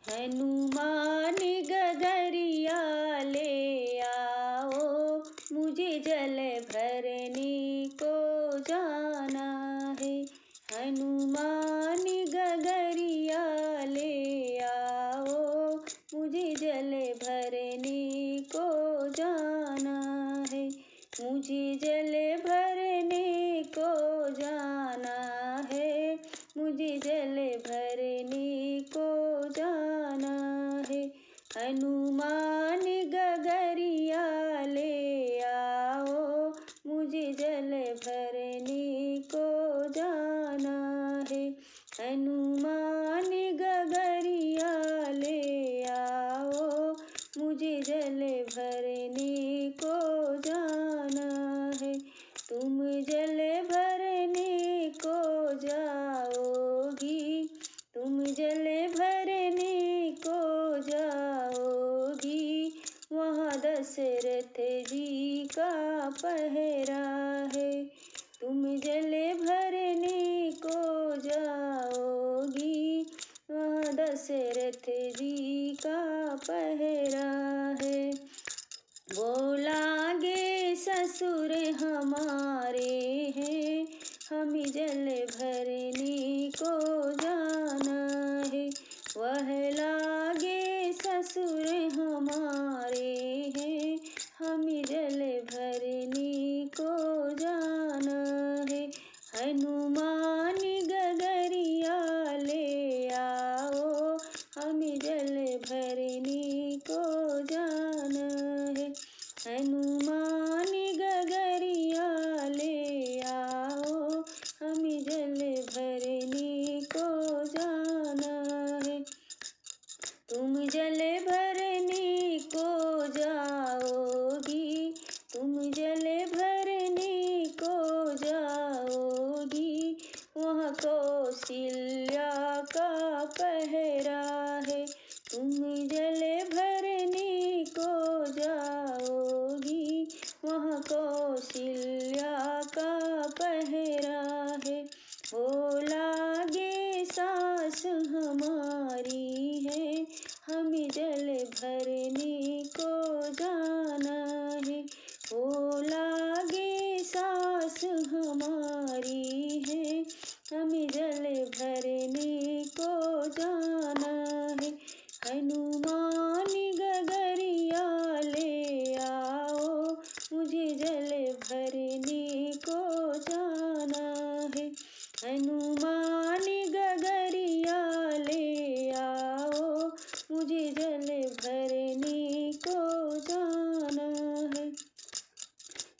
हनुमान गगरिया ले आओ, मुझे जल भरने को जाना है। हनुमान गगरिया ले आओ, मुझे जल भरने को जाना है। मुझे जल भरने को जाना है, मुझे जल भरने को जाना है। हनुमान गगरिया ले आओ, मुझे जल भरने को जाना है। हनुमान गगरिया ले आओ, मुझे जल भरने को जाना है। तुम जल भरने को जाओगी, तुम जल भरने को जाओगी, वहाँ दशरथ जी का पहरा है। तुम जल भरने को जाओगी, वहाँ दशरथ जी का पहरा है। बोलागे ससुर हमारे हैं, हमें जल भरने को जाना है। वह लागे ससुर हमारे हैं, हमें जल भरने को जाना है। हनुमान गगरिया ले आओ, हमें जल भरने को जाना है। हनुमान गगरिया ले आओ, हमें जल भरने को जाना है। तुम जल भरने को जाओगी, तुम जल भरने को जाओगी, वहाँ कौशल्या का पहरा है। तुम जल भरने को जाओगी, वहाँ कौशल्या का पहरा है। हो लागे सास हमारी है, हमें जल भरने को जाना है। हो लागे सास हमारी है, हमें जल भरने को जाना है। हनुमान गगरिया ले आओ, मुझे जल भरने को जाना है। हनुमान गगरिया ले आओ, मुझे जल भरने को जाना है।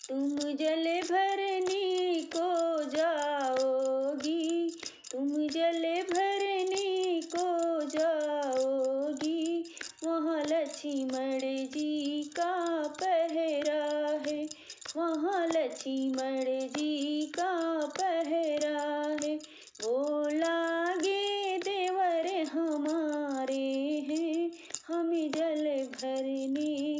तुम जल भरने को जाओगी, तुम जल भरने को जाओगी, वहाँ लक्ष्मण जी का पहरा है। वहाँ लक्ष्मण जी का पहरा है। वो लागे देवर हमारे हैं, हमें जल भरने